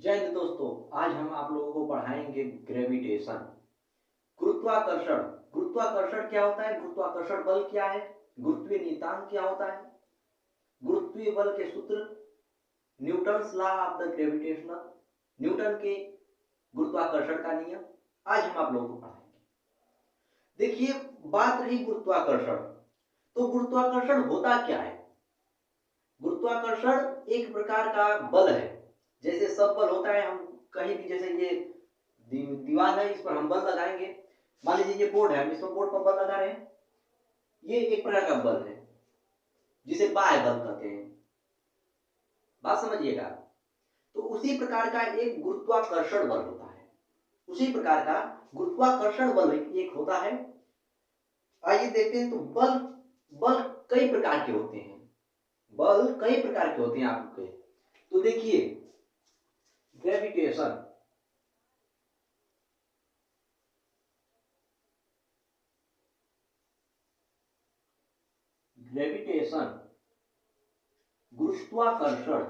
जय हिंद दोस्तों। आज हम आप लोगों को पढ़ाएंगे ग्रेविटेशन, गुरुत्वाकर्षण। गुरुत्वाकर्षण क्या होता है, गुरुत्वाकर्षण बल क्या है, गुरुत्वीय नियतांक क्या होता है, गुरुत्वीय बल के सूत्र, Newton's law of the gravitational, Newton के गुरुत्वाकर्षण का नियम, आज हम आप लोगों को पढ़ाएंगे। देखिए, बात रही गुरुत्वाकर्षण, तो गुरुत्वाकर्षण होता क्या है। गुरुत्वाकर्षण एक प्रकार का बल है। जैसे सब बल होता है, हम कहीं भी, जैसे ये दीवार है, इस पर हम बल लगाएंगे। मान लीजिए ये बोर्ड है, हम इसमें बोर्ड पर बल लगा रहे हैं, ये एक प्रकार का बल है जिसे बाह्य बल कहते हैं। बात समझिएगा। तो उसी प्रकार का एक गुरुत्वाकर्षण बल होता है, उसी प्रकार का गुरुत्वाकर्षण बल एक होता है। आइए देखते हैं। तो बल बल कई प्रकार के होते हैं, बल कई प्रकार के होते हैं आपके। तो देखिए, ग्रेविटेशन, ग्रेविटेशन, गुरुत्वाकर्षण,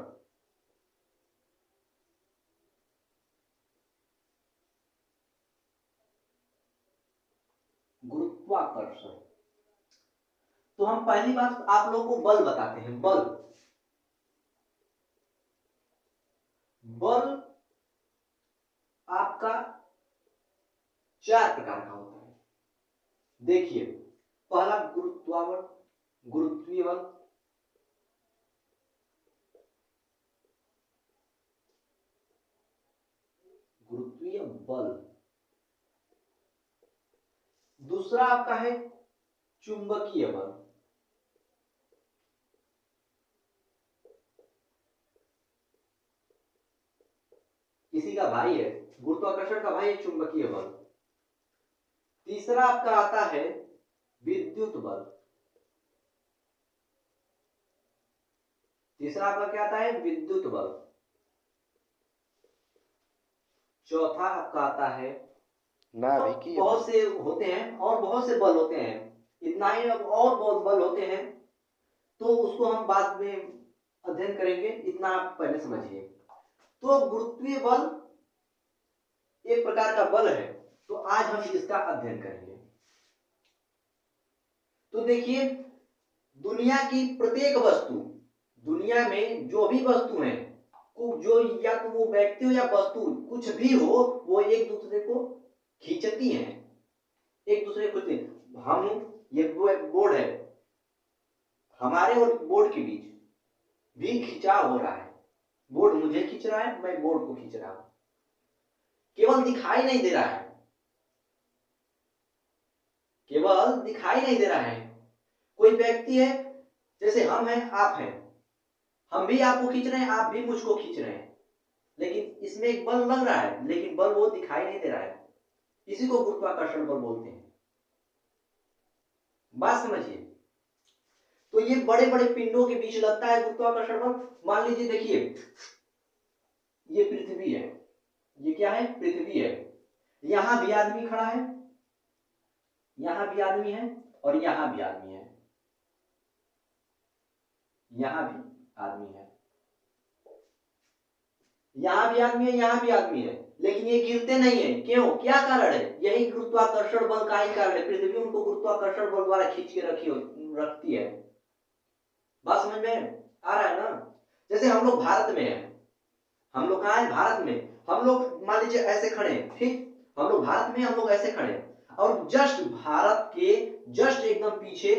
गुरुत्वाकर्षण। तो हम पहली बात आप लोगों को बल बताते हैं। बल बल आपका चार प्रकार का होता है। देखिए, पहला गुरुत्वाबल, गुरुत्वीय बल, गुरुत्वीय बल। दूसरा आपका है चुंबकीय बल। किसी का भाई है, गुरुत्वाकर्षण का भाई है चुंबकीय बल। तीसरा आपका आता है विद्युत बल। तीसरा आपका क्या आता है, विद्युत बल। चौथा आपका आता है नाभिकीय। बहुत से होते हैं और बहुत से बल होते हैं, इतना ही और बहुत बल होते हैं, तो उसको हम बाद में अध्ययन करेंगे, इतना आप पहले समझिए। तो गुरुत्वीय बल एक प्रकार का बल है, तो आज हम इसका अध्ययन करेंगे। तो देखिए, दुनिया की प्रत्येक वस्तु, दुनिया में जो भी वस्तु है, जो या तो वो व्यक्ति हो या वस्तु, कुछ भी हो, वो एक दूसरे को खींचती हैं, एक दूसरे को खींचती। हम ये बोर्ड है, हमारे और बोर्ड के बीच भी खिंचाव हो रहा है। बोर्ड मुझे खींच रहा है, मैं बोर्ड को खींच रहा हूं, केवल दिखाई नहीं दे रहा है, केवल दिखाई नहीं दे रहा है। कोई व्यक्ति है, जैसे हम हैं, आप हैं, हम भी आपको खींच रहे हैं, आप भी मुझको खींच रहे हैं, लेकिन इसमें एक बल लग रहा है, लेकिन बल वो दिखाई नहीं दे रहा है। इसी को गुरुत्वाकर्षण बल बोलते हैं। बात समझिए। तो ये बड़े बड़े पिंडों के बीच लगता है गुरुत्वाकर्षण बल। मान लीजिए, देखिए, ये पृथ्वी है, ये क्या है, पृथ्वी है। यहां भी आदमी खड़ा है, यहां भी आदमी है, और यहां भी आदमी है, यहां भी आदमी है, यहां भी आदमी है, यहां भी आदमी है, लेकिन ये गिरते नहीं है। क्यों, क्या कारण है, यही गुरुत्वाकर्षण बल का ही कारण है। पृथ्वी उनको गुरुत्वाकर्षण बल द्वारा खींच के रखती है। बात समझ में आ रहा है ना। जैसे हम लोग भारत में हैं, हम लोग कहाँ है, भारत में। हम लोग मान लीजिए ऐसे खड़े हैं, ठीक, हम लोग भारत में, हम लोग ऐसे खड़े हैं, और जस्ट भारत के जस्ट एकदम पीछे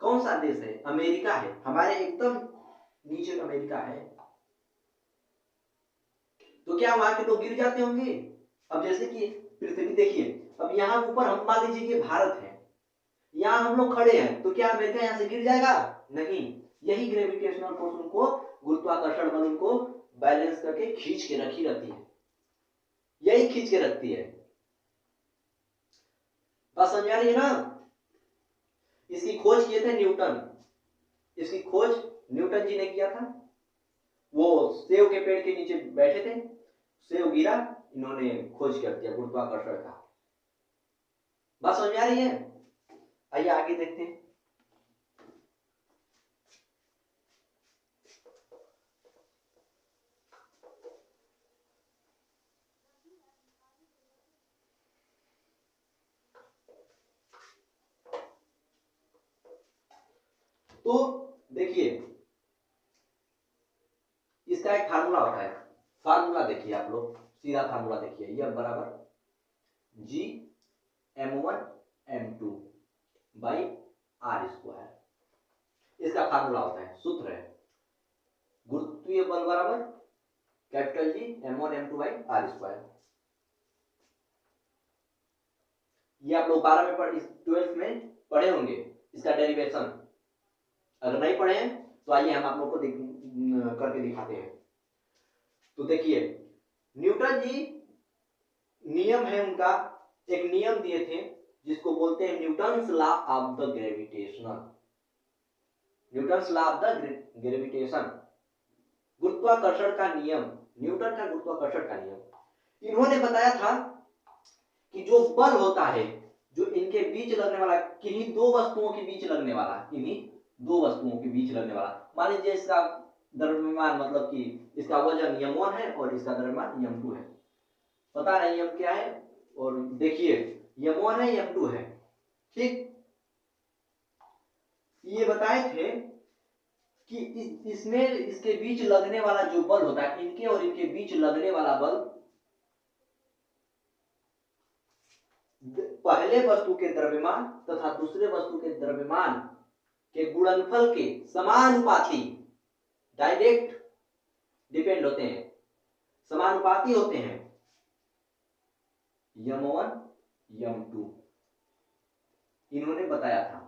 कौन सा देश है, अमेरिका है। हमारे एकदम नीचे अमेरिका है, तो क्या वहां के लोग गिर जाते होंगे। अब जैसे कि पृथ्वी देखिए, अब यहाँ ऊपर हम मान लीजिए कि भारत है, यहाँ हम लोग खड़े हैं, तो क्या अमेरिका यहाँ से गिर जाएगा, नहीं। यही ग्रेविटेशनल फोर्स उनको, गुरुत्वाकर्षण बल उनको बैलेंस करके खींच के रखी रहती है, यही खींच के रखती है। बात समझ आ रही है ना। इसकी खोज किए थे न्यूटन, इसकी खोज न्यूटन जी ने किया था। वो सेव के पेड़ के नीचे बैठे थे, सेव गिरा, इन्होंने खोज कर दिया गुरुत्वाकर्षण का। बात समझ में आ रही है। आइए आगे देखते हैं। तो देखिए इसका एक फार्मूला होता है, फार्मूला देखिए आप लोग, सीधा फार्मूला देखिए, यह बराबर G m1 m2 by r square, इसका फार्मूला होता है, सूत्र है गुरुत्वीय बल बराबर capital G m1 m2 by r square. ये आप लोग 12 में 12th में पढ़े होंगे इसका डेरिवेशन, अगर नहीं पढ़े हैं तो आइए हम आप लोग को करके दिखाते हैं। तो देखिए न्यूटन जी नियम है उनका, एक नियम दिए थे जिसको बोलते हैं Newton's law of the gravitational, Newton's law of the gravitation, गुरुत्वाकर्षण का नियम, न्यूटन का गुरुत्वाकर्षण का नियम। इन्होंने बताया था कि जो बल होता है जो इनके बीच लगने वाला, किन्हीं दो वस्तुओं के बीच लगने वाला, किन्हीं दो वस्तुओं के बीच लगने वाला, मान लीजिए इसका द्रव्यमान मतलब कि इसका वजन m1 है और इसका द्रव्यमान m2 है, पता नहीं m क्या है, और देखिए m1 है m2 है, ठीक। ये बताए थे कि इसमें इसके बीच लगने वाला जो बल होता है, इनके और इनके बीच लगने वाला बल पहले वस्तु के द्रव्यमान तथा दूसरे वस्तु के द्रव्यमान के गुणनफल के समानुपाती, डायरेक्ट डिपेंड होते हैं, समानुपाती होते हैं m1 m2, इन्होंने बताया था।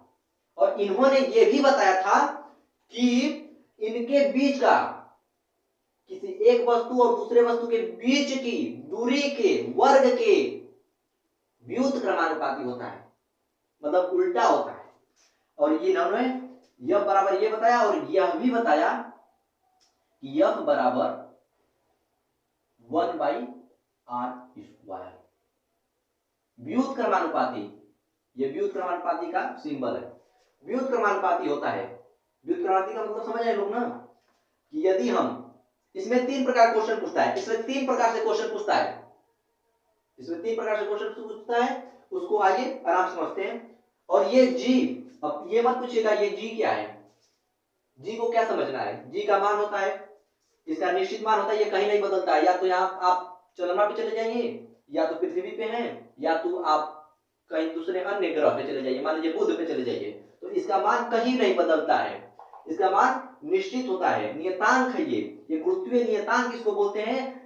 और इन्होंने ये भी बताया था कि इनके बीच का, किसी एक वस्तु और दूसरे वस्तु के बीच की दूरी के वर्ग के व्युत क्रमानुपाती होता है, मतलब उल्टा होता है। और ये इन्होंने यह बराबर ये बताया और यह भी बताया कि यह बराबर 1 बाई आर स्क्वायर, व्युत क्रमानुपाती, ये व्युत क्रमानुपाती का सिंबल है, व्युत क्रमानुपाती होता है। व्युत क्रमानुपाती का मतलब समझ आए लोग ना, कि यदि हम इसमें 3 प्रकार क्वेश्चन पूछता है, इसमें 3 प्रकार से क्वेश्चन पूछता है, इसमें 3 प्रकार से क्वेश्चन पूछता है, उसको आइए आराम से समझते हैं। और ये जी, अब ये मत पूछिएगा ये जी क्या है, जी को क्या समझना है, जी का मान होता है, इसका निश्चित मान होता है, ये कहीं नहीं बदलता है, या तो यहाँ आप चंद्रमा पे चले जाइए, या तो पृथ्वी पे हैं, या तो आप कहीं दूसरे अन्य ग्रह पे चले जाइए, मान लीजिए बुध पे चले जाइए, तो इसका मान कहीं नहीं बदलता है, इसका मान निश्चित होता है, नियतांक है ये गुरुत्वीय नियतांक इसको बोलते हैं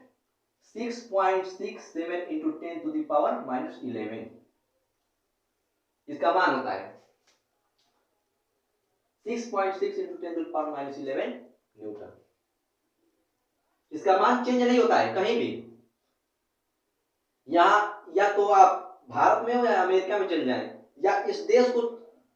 6.67 into 10 to the power -11, इसका मान होता है 6.6 into 10 to the power -11 Newton. इसका मान चेंज नहीं होता है कहीं भी, यहाँ या तो आप भारत में हो या अमेरिका में चले जाएं, या इस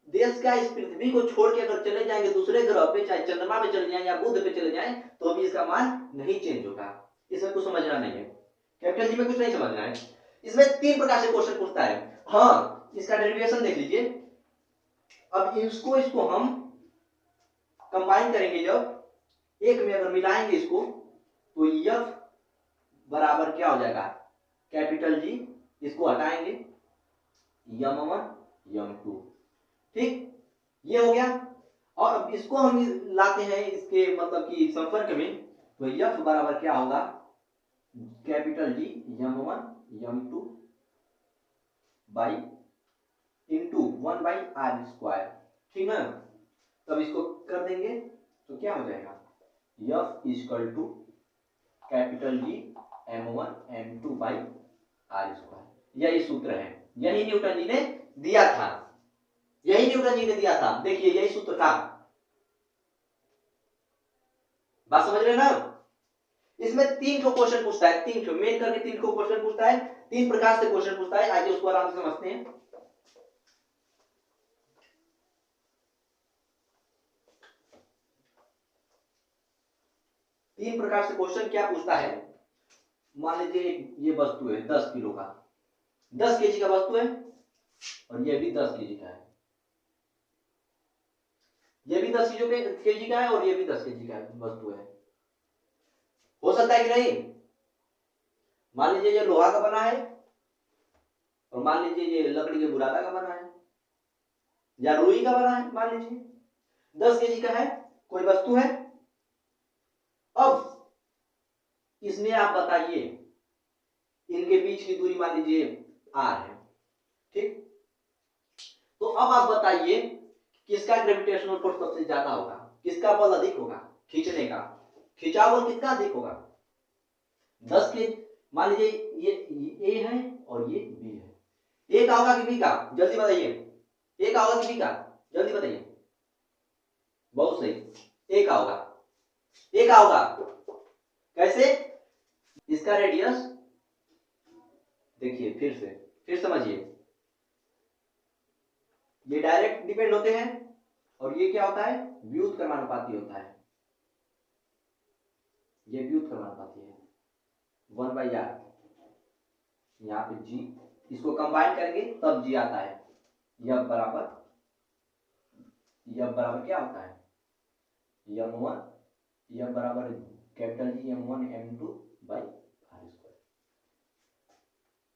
देश का इस पृथ्वी को छोड़ के अगर चले जाएंगे दूसरे ग्रह पे, चाहे चंद्रमा पे चले जाएं या बुध पे चले जाएं, तो भी इसका मान नहीं चेंज होगा। इसमें कुछ समझना नहीं है, कैपिटल जी में कुछ नहीं समझना है। इसमें 3 प्रकार से क्वेश्चन पूछता है। हाँ, इसका डेरिवेशन देख लीजिए। अब इसको हम कंबाइन करेंगे, जब एक में अगर मिलाएंगे इसको, तो यह बराबर क्या हो जाएगा, कैपिटल जी, इसको हटाएंगे m1 m2, ठीक, ये हो गया। और अब इसको हम लाते हैं इसके मतलब कि संपर्क में, तो f बराबर क्या होगा, capital G m1 m2 by into 1 by r square, ठीक ना। तब इसको कर देंगे तो क्या हो जाएगा, f equal to capital G m1 m2 by r square. यही सूत्र है, यही न्यूटन जी ने दिया था, यही न्यूटन जी ने दिया था, देखिए यही सूत्र था, बात समझ रहे ना। इसमें 3 ठो क्वेश्चन पूछता है, 3 ठो मेन करके 3 ठो क्वेश्चन पूछता है, 3 प्रकार से क्वेश्चन पूछता है, आइए उसको आराम से समझते हैं। तीन प्रकार से क्वेश्चन क्या पूछता है, मान लीजिए ये वस्तु है 10 किलो का, 10 केजी का वस्तु है, और ये भी 10 केजी का है, ये भी 10 केजी का है, और ये भी 10 केजी का वस्तु है। हो सकता है कि नहीं, मान लीजिए ये लोहा का बना है, और मान लीजिए ये लकड़ी के बुरादा का बना है, या रुई का बना है मान लीजिए, 10 kg का है, कोई वस्तु है। अब इसमें आप बताइए, इनके बीच की दूरी मान लीजिए r है, ठीक। तो अब आप बताइए किसका ग्रेविटेशनल फोर्स सबसे ज्यादा होगा, किसका बल अधिक होगा खींचने का, खिंचाव बल कितना अधिक होगा। 10 के मान लीजिए ये ए है और ये बी है, ए का होगा कि बी का, जल्दी बताइए, ए का होगा कि बी का, जल्दी बताइए। बहुत सही, ए का होगा, ए का होगा। कैसे, इसका रेडियस देखिए, फिर समझिए, ये डायरेक्ट डिपेंड होते हैं और ये क्या होता है, व्युत्क्रमानुपाती होता है, ये व्युत्क्रमानुपाती है 1/r। यहाँ पे g, इसको कंबाइन करेंगे तब g आता है। यह बराबर क्या होता है, m1, यह बराबर कैपिटल G m1 m2/r²।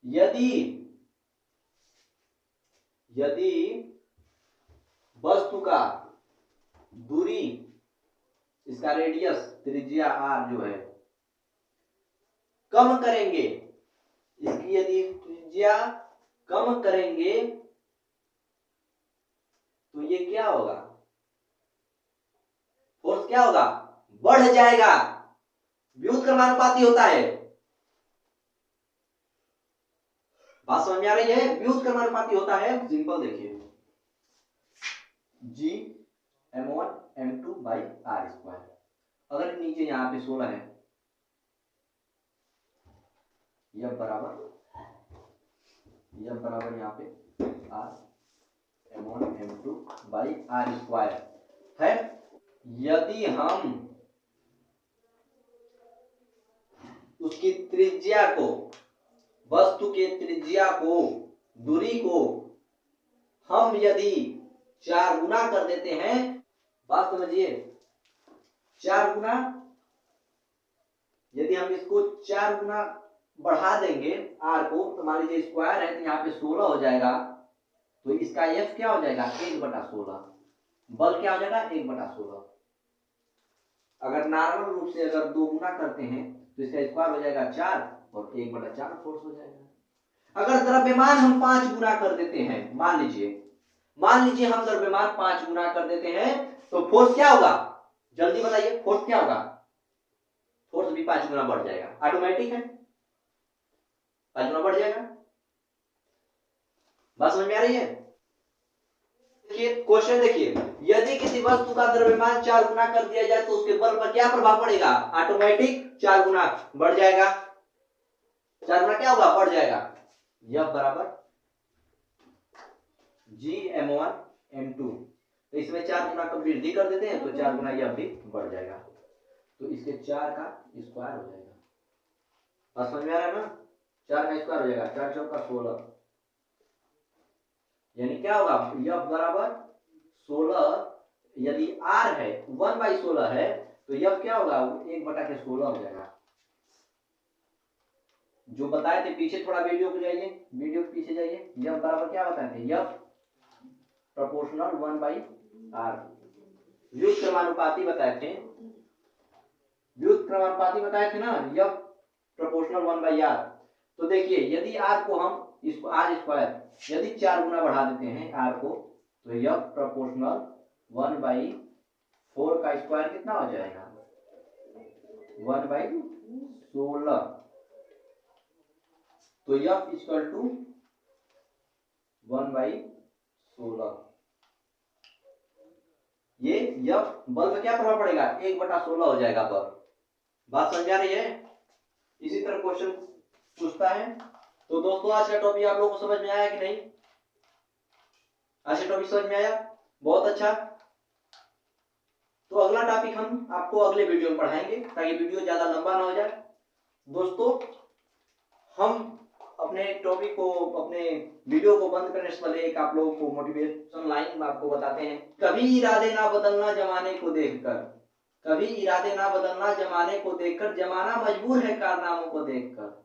यदि वस्तु का दूरी, इसका रेडियस त्रिज्या r जो है कम करेंगे, इसकी यदि त्रिज्या कम करेंगे तो ये क्या होगा, फोर्स क्या होगा, बढ़ जाएगा, व्युत्क्रमानुपाती होता है। बात समझ में आ रही है, व्युत्क्रमानुपाती होता है। सिंपल देखिए, G m1 m2/r²। अगर नीचे यहाँ पे 16 है, यह बराबर यहाँ पे r m1 m2/r² है। यदि हम उसकी त्रिज्या को, वस्तु के त्रिज्या को, दूरी को हम यदि 4 गुना कर देते हैं, बात समझिए, 4 गुना, यदि हम इसको 4 गुना बढ़ा देंगे r को, तो मान लीजिए स्क्वायर है तो यहाँ पे 16 हो जाएगा, तो इसका f क्या हो जाएगा, 1/16। बल क्या हो जाएगा, 1/16। अगर नॉर्मल रूप से अगर 2 गुना करते हैं तो इसका स्क्वायर हो जाएगा 4 और 1/4 फोर्स हो जाएगा। अगर द्रव्यमान हम 5 गुना कर देते हैं, मान लीजिए हम द्रव्यमान 5 गुना कर देते हैं, तो फोर्स क्या होगा, जल्दी बताइए, फोर्स क्या होगा, फोर्स भी 5 गुना बढ़ जाएगा, ऑटोमेटिक है, 5 गुना बढ़ जाएगा। बात समझ में आ रही है। क्वेश्चन देखिए, यदि किसी वस्तु का द्रव्यमान 4 गुना कर दिया जाए तो उसके बल पर क्या प्रभाव पड़ेगा, ऑटोमेटिक 4 गुना बढ़ जाएगा, 4 गुना क्या होगा, बढ़ जाएगा। यह बराबर G m1 m2, तो इसमें 4 गुना का वृद्धि कर देते हैं तो 4 गुना यह भी बढ़ जाएगा, तो इसके 4 का स्क्वायर हो जाएगा। बात समझ में आ रहा है ना, 4 का स्क्वायर हो जाएगा, 4 चौका 16, यानी क्या होगा, यह बराबर 16, यदि r है 1/16 है तो यह क्या होगा, 1/16 हो जाएगा। जो बताए थे पीछे, थोड़ा वीडियो पे जाइए, वीडियो के पीछे जाइए, यह बराबर क्या बताए थे, यह प्रोपोर्शनल 1/r, व्युत्क्रमानुपाती बताए थे, ना, यह प्रोपोर्शनल 1/r। तो देखिए, यदि r को हम, इसको r², यदि 4 गुना बढ़ा देते हैं r को, तो यह प्रोपोर्शनल 1/4 का स्क्वायर कितना हो जाएगा, 1/16, तो यह इक्वल टू 1/16। ये यह बल में क्या प्रभाव पड़ेगा, 1/16 हो जाएगा बल। बात समझ आ रही है। इसी तरह क्वेश्चन पूछता है। तो दोस्तों, आज का टॉपिक आप लोगों को समझ में आया कि नहीं, आज का टॉपिक समझ में आया, बहुत अच्छा। तो अगला टॉपिक हम आपको अगले वीडियो में पढ़ाएंगे, ताकि वीडियो ज्यादा लंबा ना हो जाए। दोस्तों, हम अपने टॉपिक को, अपने वीडियो को बंद करने से पहले एक आप लोगों को मोटिवेशन लाइन आपको बताते हैं। कभी इरादे ना बदलना जमाने को देखकर, कभी इरादे ना बदलना जमाने को देखकर, जमाना मजबूर है कारनामों को देखकर।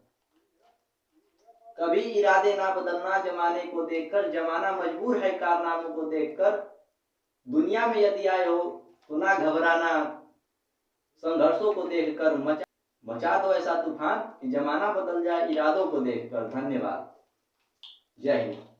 कभी इरादे ना बदलना जमाने को देखकर, जमाना मजबूर है कारनामों को देखकर। दुनिया में यदि आए हो तो ना घबराना, संघर्षों को देखकर मचा दो ऐसा तूफान कि जमाना बदल जाए इरादों को देखकर। धन्यवाद। जय हिंद।